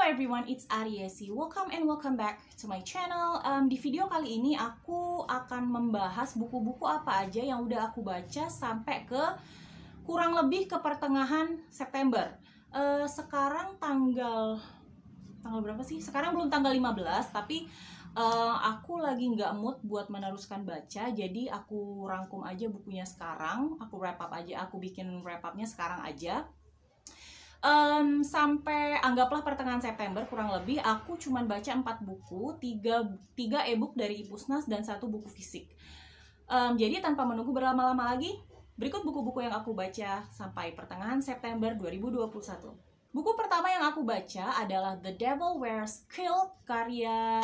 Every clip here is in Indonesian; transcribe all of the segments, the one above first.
everyone, it's Ariesi. Welcome and welcome back to my channel. Di video kali ini aku akan membahas buku-buku apa aja yang udah aku baca sampai ke kurang lebih ke pertengahan September. Sekarang tanggal berapa sih? Sekarang belum tanggal 15, tapi aku lagi nggak mood buat meneruskan baca, jadi aku rangkum aja bukunya sekarang. Aku wrap up aja, aku bikin wrap upnya sekarang aja. Sampai anggaplah pertengahan September kurang lebih aku cuman baca 4 buku, 3 e-book dari Ipusnas dan 1 buku fisik. Jadi tanpa menunggu berlama-lama lagi, berikut buku-buku yang aku baca sampai pertengahan September 2021. Buku pertama yang aku baca adalah The Devil Wears Kilt karya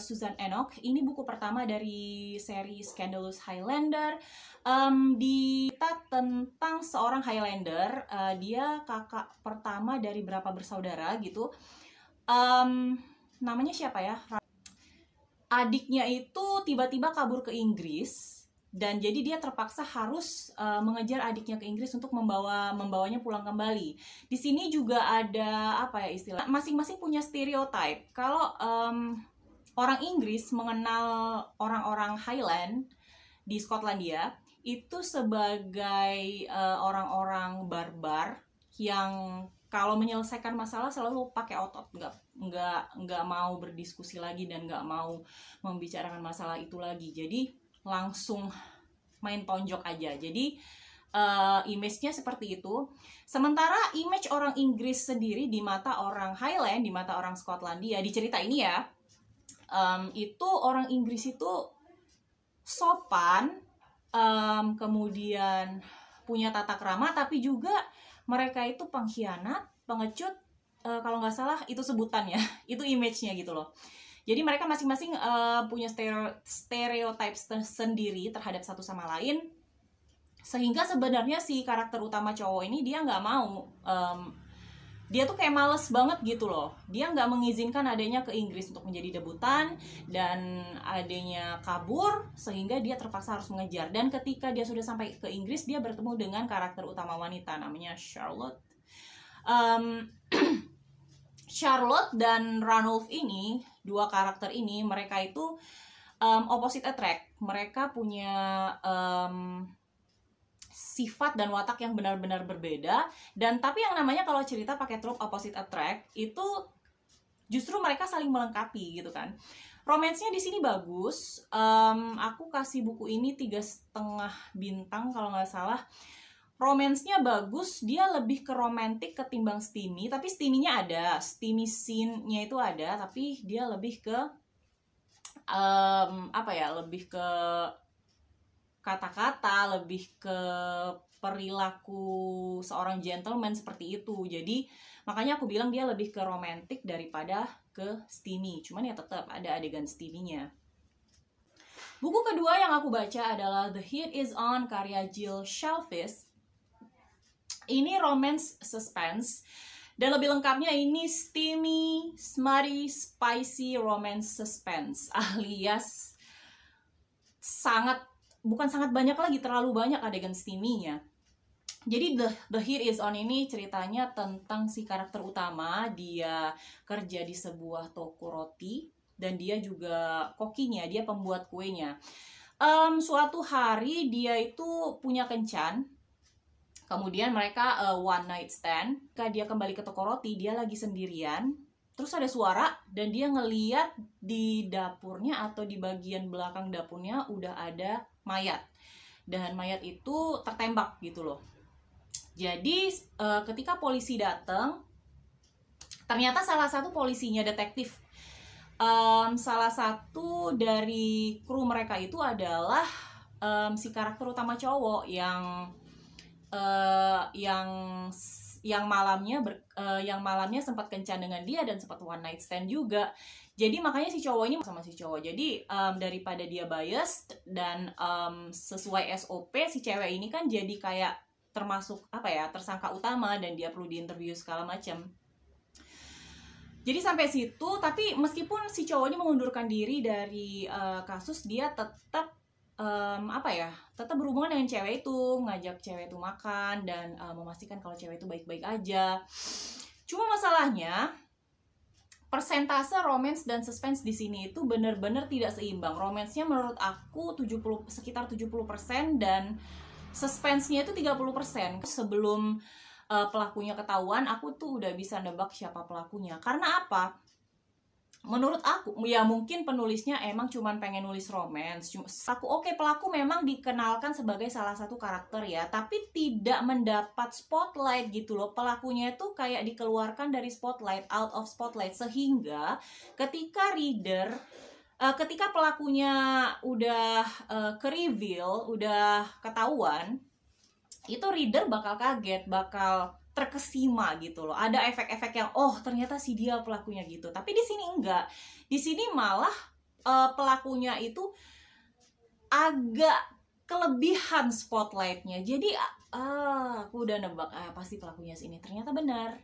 Susan Enoch. Ini buku pertama dari seri Scandalous Highlander. Kita tentang seorang Highlander. Dia kakak pertama dari berapa bersaudara gitu. Namanya siapa ya? Adiknya itu tiba-tiba kabur ke Inggris. Dan jadi dia terpaksa harus mengejar adiknya ke Inggris untuk membawanya pulang kembali. Di sini juga ada apa ya istilah? Masing-masing punya stereotype. Kalau orang Inggris mengenal orang-orang Highland di Skotlandia itu sebagai orang-orang barbar yang kalau menyelesaikan masalah selalu pakai otot, nggak mau berdiskusi lagi dan nggak mau membicarakan masalah itu lagi. Jadi langsung main tonjok aja. Jadi image-nya seperti itu. Sementara image orang Inggris sendiri di mata orang Highland, di mata orang Skotlandia di cerita ini ya, itu orang Inggris itu sopan, kemudian punya tata krama, tapi juga mereka itu pengkhianat, pengecut, kalau nggak salah itu sebutannya, itu image-nya gitu loh. Jadi mereka masing-masing punya stereotype sendiri terhadap satu sama lain, sehingga sebenarnya si karakter utama cowok ini dia nggak mau, dia tuh kayak males banget gitu loh. Dia nggak mengizinkan adanya ke Inggris untuk menjadi debutan, dan adanya kabur sehingga dia terpaksa harus mengejar. Dan ketika dia sudah sampai ke Inggris, dia bertemu dengan karakter utama wanita namanya Charlotte. Charlotte dan Ranulph ini, dua karakter ini, mereka itu opposite attract. Mereka punya sifat dan watak yang benar-benar berbeda. Dan tapi yang namanya kalau cerita pakai trope opposite attract itu justru mereka saling melengkapi gitu kan. Romansnya di sini bagus. Aku kasih buku ini 3,5 bintang kalau nggak salah. Romansnya bagus, dia lebih ke romantik ketimbang steamy, tapi steamy-nya ada, steamy scene-nya itu ada, tapi dia lebih ke lebih ke kata-kata, lebih ke perilaku seorang gentleman seperti itu. Jadi makanya aku bilang dia lebih ke romantik daripada ke steamy. Cuman ya tetap ada adegan steamy-nya. Buku kedua yang aku baca adalah The Heat Is On karya Jill Shelvis. Ini romance suspense. Dan lebih lengkapnya ini steamy, smutty, spicy romance suspense, alias bukan sangat banyak lagi, terlalu banyak adegan steamy-nya. Jadi The Heat Is On ini ceritanya tentang si karakter utama. Dia kerja di sebuah toko roti dan dia juga kokinya, dia pembuat kuenya. Suatu hari dia itu punya kencan. Kemudian mereka one night stand. Ketika dia kembali ke toko roti, dia lagi sendirian. Terus ada suara dan dia ngeliat di dapurnya atau di bagian belakang dapurnya udah ada mayat. Dan mayat itu tertembak gitu loh. Jadi ketika polisi datang, ternyata salah satu polisinya detektif. Salah satu dari kru mereka itu adalah si karakter utama cowok yang malamnya sempat kencan dengan dia dan sempat one night stand juga. Jadi makanya si cowok ini sama si cowok. Jadi daripada dia biased dan sesuai SOP, si cewek ini kan jadi kayak termasuk tersangka utama dan dia perlu diinterview segala macam. Jadi sampai situ, tapi meskipun si cowok ini mengundurkan diri dari kasus, dia tetap tetap berhubungan dengan cewek itu, ngajak cewek itu makan dan memastikan kalau cewek itu baik-baik aja. Cuma masalahnya persentase romance dan suspense di sini itu bener-bener tidak seimbang. Romansnya menurut aku sekitar 70% dan suspense-nya itu 30%. Sebelum pelakunya ketahuan, aku tuh udah bisa nebak siapa pelakunya. Karena apa? Menurut aku, ya mungkin penulisnya emang cuman pengen nulis romance. Oke, pelaku memang dikenalkan sebagai salah satu karakter ya, tapi tidak mendapat spotlight gitu loh. Pelakunya itu kayak dikeluarkan dari spotlight, out of spotlight, sehingga ketika ketika pelakunya udah ke-reveal, udah ketahuan, itu reader bakal kaget, bakal terkesima gitu loh. Ada efek-efek yang oh ternyata si dia pelakunya gitu. Tapi di sini enggak. Di sini malah pelakunya itu agak kelebihan spotlightnya. Jadi aku udah nebak pasti pelakunya sini. Ternyata benar.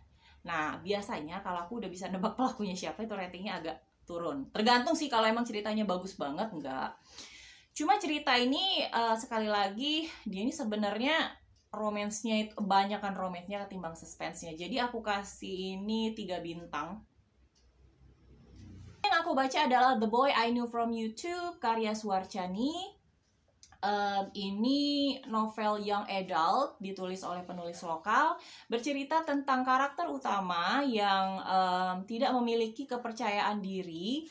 Nah biasanya kalau aku udah bisa nebak pelakunya siapa itu ratingnya agak turun. Tergantung sih kalau emang ceritanya bagus banget enggak. Cuma cerita ini sekali lagi dia ini sebenarnya romansnya itu kebanyakan romansnya ketimbang suspense-nya. Jadi aku kasih ini 3 bintang. Yang aku baca adalah The Boy I Knew From YouTube karya Suarcani. Ini novel young adult ditulis oleh penulis lokal, bercerita tentang karakter utama yang tidak memiliki kepercayaan diri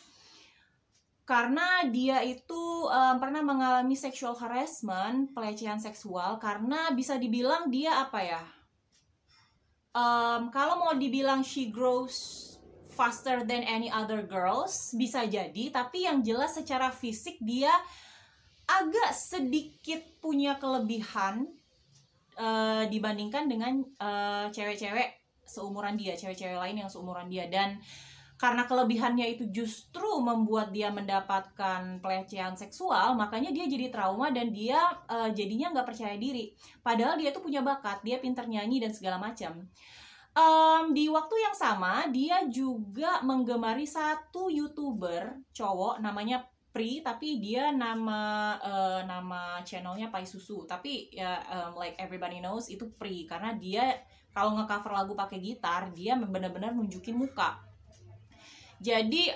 karena dia itu pernah mengalami sexual harassment, pelecehan seksual, karena bisa dibilang dia apa ya, kalau mau dibilang she grows faster than any other girls, bisa jadi, tapi yang jelas secara fisik dia agak sedikit punya kelebihan dibandingkan dengan cewek-cewek seumuran dia, cewek-cewek lain yang seumuran dia. Dan karena kelebihannya itu justru membuat dia mendapatkan pelecehan seksual, makanya dia jadi trauma dan dia jadinya nggak percaya diri. Padahal dia tuh punya bakat, dia pinter nyanyi dan segala macam. Di waktu yang sama, dia juga menggemari satu YouTuber cowok namanya Pri, tapi dia nama channelnya Pai Susu. Tapi ya like everybody knows itu Pri karena dia kalau nge-cover lagu pakai gitar, dia benar-benar nunjukin muka. Jadi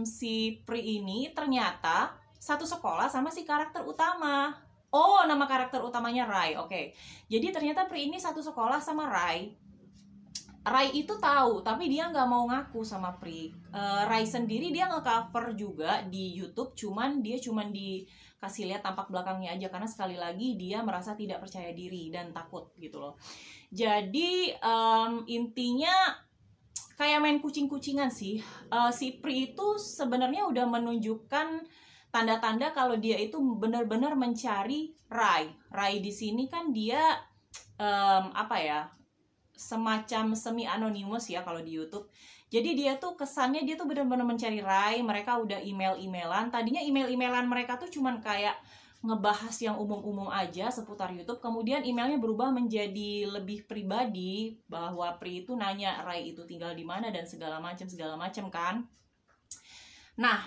si Pri ini ternyata satu sekolah sama si karakter utama. Oh, nama karakter utamanya Rai. Oke. Jadi ternyata Pri ini satu sekolah sama Rai. Rai itu tahu, tapi dia nggak mau ngaku sama Pri. Rai sendiri dia nge-cover juga di YouTube, cuman dikasih lihat tampak belakangnya aja karena sekali lagi dia merasa tidak percaya diri dan takut gitu loh. Jadi intinya kayak main kucing-kucingan sih. Si Pri itu sebenarnya udah menunjukkan tanda-tanda kalau dia itu benar-benar mencari Rai. Rai di sini kan dia apa ya, semacam semi anonimus ya kalau di YouTube. Jadi dia tuh kesannya dia tuh benar-benar mencari Rai. Mereka udah email-emailan. Tadinya email-emailan mereka tuh cuman kayak ngebahas yang umum-umum aja seputar YouTube, kemudian emailnya berubah menjadi lebih pribadi bahwa Pri itu nanya Rai itu tinggal di mana dan segala macam kan. Nah,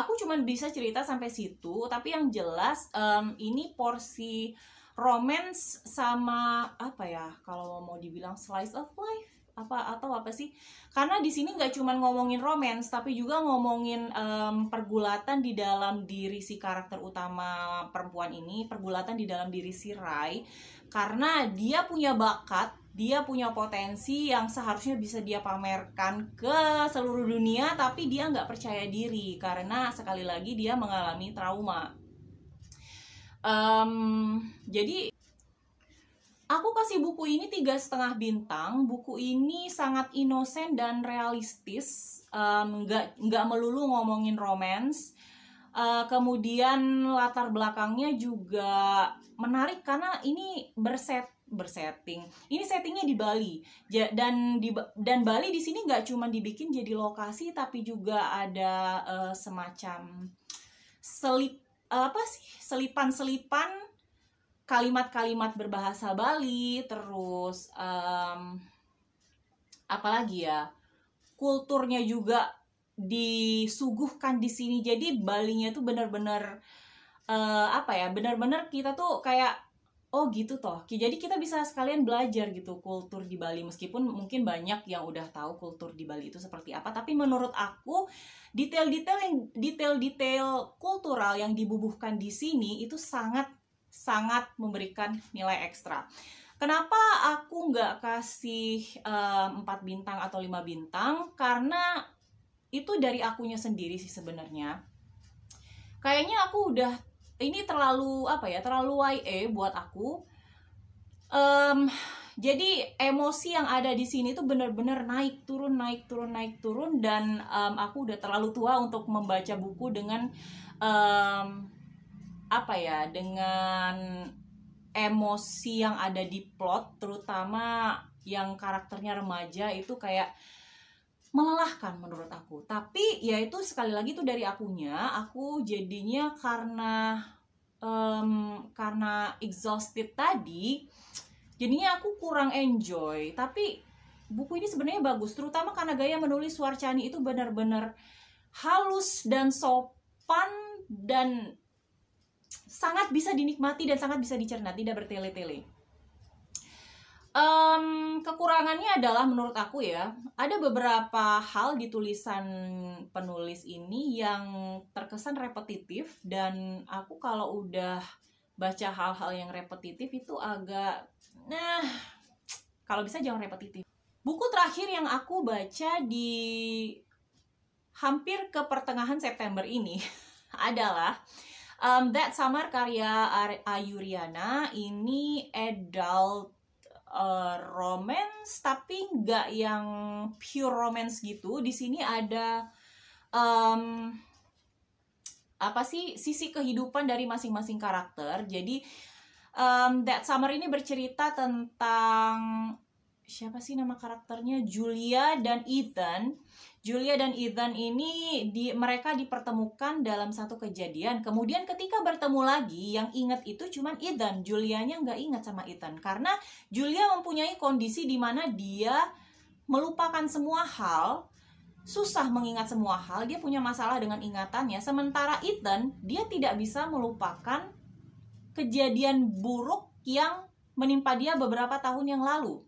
aku cuma bisa cerita sampai situ, tapi yang jelas ini porsi romance sama apa ya, kalau mau dibilang slice of life atau apa sih? Karena di sini nggak cuma ngomongin romance, tapi juga ngomongin pergulatan di dalam diri si karakter utama perempuan ini, pergulatan di dalam diri si Rai, karena dia punya bakat, dia punya potensi yang seharusnya bisa dia pamerkan ke seluruh dunia, tapi dia nggak percaya diri karena sekali lagi dia mengalami trauma. Jadi aku kasih buku ini 3,5 bintang. Buku ini sangat inosen dan realistis, nggak melulu ngomongin romance. Kemudian latar belakangnya juga menarik karena ini bersetting. Ini settingnya di Bali dan Bali di sini nggak cuma dibikin jadi lokasi, tapi juga ada semacam selipan-selipan kalimat-kalimat berbahasa Bali, terus apalagi ya, kulturnya juga disuguhkan di sini. Jadi Balinya tuh benar-benar benar-benar kita tuh kayak oh gitu toh. Jadi kita bisa sekalian belajar gitu kultur di Bali, meskipun mungkin banyak yang udah tahu kultur di Bali itu seperti apa, tapi menurut aku detail-detail kultural yang dibubuhkan di sini itu sangat sangat memberikan nilai ekstra. Kenapa aku nggak kasih 4 bintang atau 5 bintang? Karena itu dari akunya sendiri sih sebenarnya. Kayaknya aku udah, ini terlalu apa ya, terlalu YA buat aku. Jadi emosi yang ada di sini tuh bener-bener naik turun naik turun naik turun, dan aku udah terlalu tua untuk membaca buku dengan apa ya, dengan emosi yang ada di plot, terutama yang karakternya remaja itu kayak melelahkan menurut aku. Tapi ya itu sekali lagi tuh dari akunya, aku jadinya karena exhausted tadi, jadinya aku kurang enjoy. Tapi buku ini sebenarnya bagus, terutama karena gaya menulis Suarcani itu benar-benar halus dan sopan dan sangat bisa dinikmati dan sangat bisa dicerna, tidak bertele-tele. Kekurangannya adalah menurut aku ya, ada beberapa hal di tulisan penulis ini yang terkesan repetitif, dan aku kalau udah baca hal-hal yang repetitif itu agak, kalau bisa jangan repetitif. Buku terakhir yang aku baca di hampir ke pertengahan September ini adalah That Summer karya Ayuriana. Ini adult romance, tapi nggak yang pure romance gitu. Di sini ada apa sih, sisi kehidupan dari masing-masing karakter. Jadi That Summer ini bercerita tentang, siapa sih nama karakternya, Julia dan Ethan. Julia dan Ethan ini mereka dipertemukan dalam satu kejadian. Kemudian ketika bertemu lagi, yang ingat itu cuman Ethan. Julianya nggak ingat sama Ethan, karena Julia mempunyai kondisi di mana dia melupakan semua hal, susah mengingat semua hal, dia punya masalah dengan ingatannya. Sementara Ethan, dia tidak bisa melupakan kejadian buruk yang menimpa dia beberapa tahun yang lalu.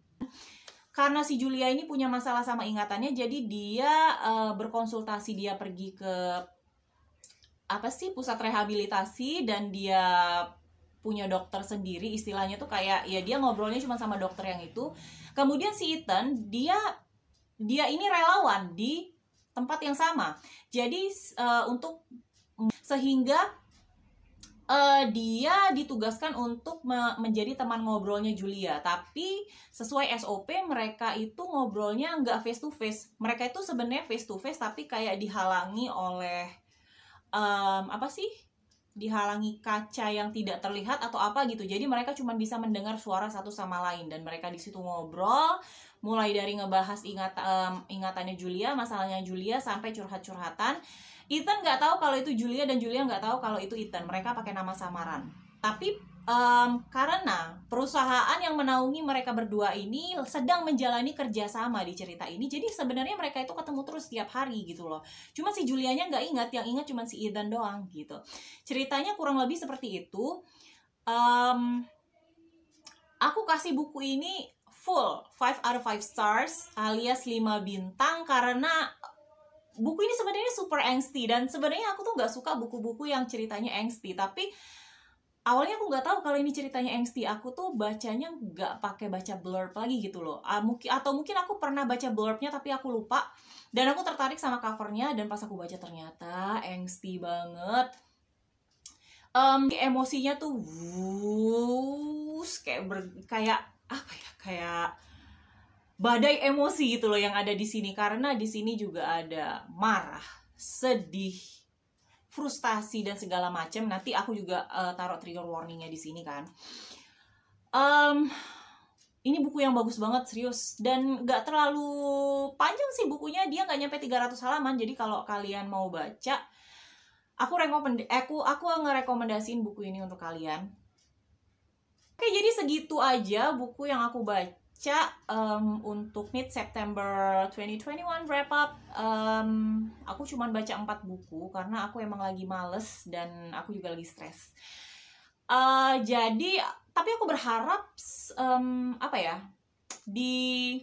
Karena si Julia ini punya masalah sama ingatannya, jadi dia berkonsultasi, dia pergi ke apa sih, pusat rehabilitasi, dan dia punya dokter sendiri, istilahnya tuh kayak ya dia ngobrolnya cuma sama dokter yang itu. Kemudian si Ethan, dia ini relawan di tempat yang sama. Jadi sehingga dia ditugaskan untuk menjadi teman ngobrolnya Julia. Tapi sesuai SOP mereka itu ngobrolnya nggak face to face. Mereka itu sebenarnya face to face, tapi kayak dihalangi oleh apa sih? Dihalangi kaca yang tidak terlihat atau apa gitu. Jadi mereka cuma bisa mendengar suara satu sama lain, dan mereka di situ ngobrol, mulai dari ngebahas ingatannya Julia, masalahnya Julia, sampai curhat-curhatan. Ethan nggak tahu kalau itu Julia, dan Julia nggak tahu kalau itu Ethan. Mereka pakai nama samaran. Tapi karena perusahaan yang menaungi mereka berdua ini sedang menjalani kerjasama di cerita ini, jadi sebenarnya mereka itu ketemu terus setiap hari gitu loh. Cuma si Julianya nggak ingat, yang ingat cuma si Ethan doang gitu. Ceritanya kurang lebih seperti itu. Aku kasih buku ini full 5 out of 5 stars alias 5 bintang, karena buku ini sebenarnya super angsty, dan sebenarnya aku tuh nggak suka buku-buku yang ceritanya angsty. Tapi awalnya aku nggak tahu kalau ini ceritanya angsty. Aku tuh bacanya nggak pakai baca blurb lagi gitu loh. Atau mungkin aku pernah baca blurbnya tapi aku lupa, dan aku tertarik sama covernya, dan pas aku baca ternyata angsty banget. Emosinya tuh kayak apa ya, kayak badai emosi gitu loh yang ada di sini. Karena di sini juga ada marah, sedih, frustasi, dan segala macam. Nanti aku juga taruh trigger warningnya di sini kan. Ini buku yang bagus banget, serius, dan gak terlalu panjang sih bukunya. Dia gak nyampe 300 halaman. Jadi kalau kalian mau baca, aku ngerekomendasiin buku ini untuk kalian. Oke, jadi segitu aja buku yang aku baca untuk mid September 2021 wrap up. Aku cuma baca 4 buku karena aku emang lagi males dan aku juga lagi stres. Jadi tapi aku berharap apa ya, di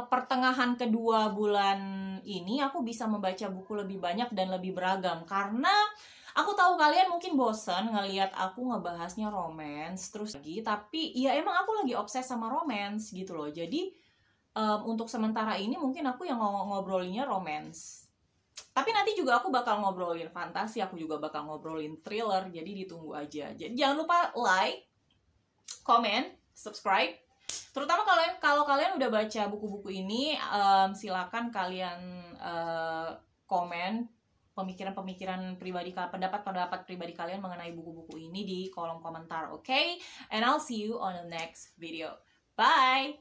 pertengahan kedua bulan ini aku bisa membaca buku lebih banyak dan lebih beragam, karena aku tahu kalian mungkin bosen ngelihat aku ngebahasnya romance terus lagi, tapi ya emang aku lagi obses sama romance gitu loh. Jadi untuk sementara ini mungkin aku yang ngobrolinnya romance, tapi nanti juga aku bakal ngobrolin fantasi, aku juga bakal ngobrolin thriller, jadi ditunggu aja. Jadi jangan lupa like, comment, subscribe. Terutama kalau kalian udah baca buku-buku ini, silakan kalian komen pemikiran-pemikiran pribadi, pendapat-pendapat pribadi kalian mengenai buku-buku ini di kolom komentar, oke? And I'll see you on the next video. Bye!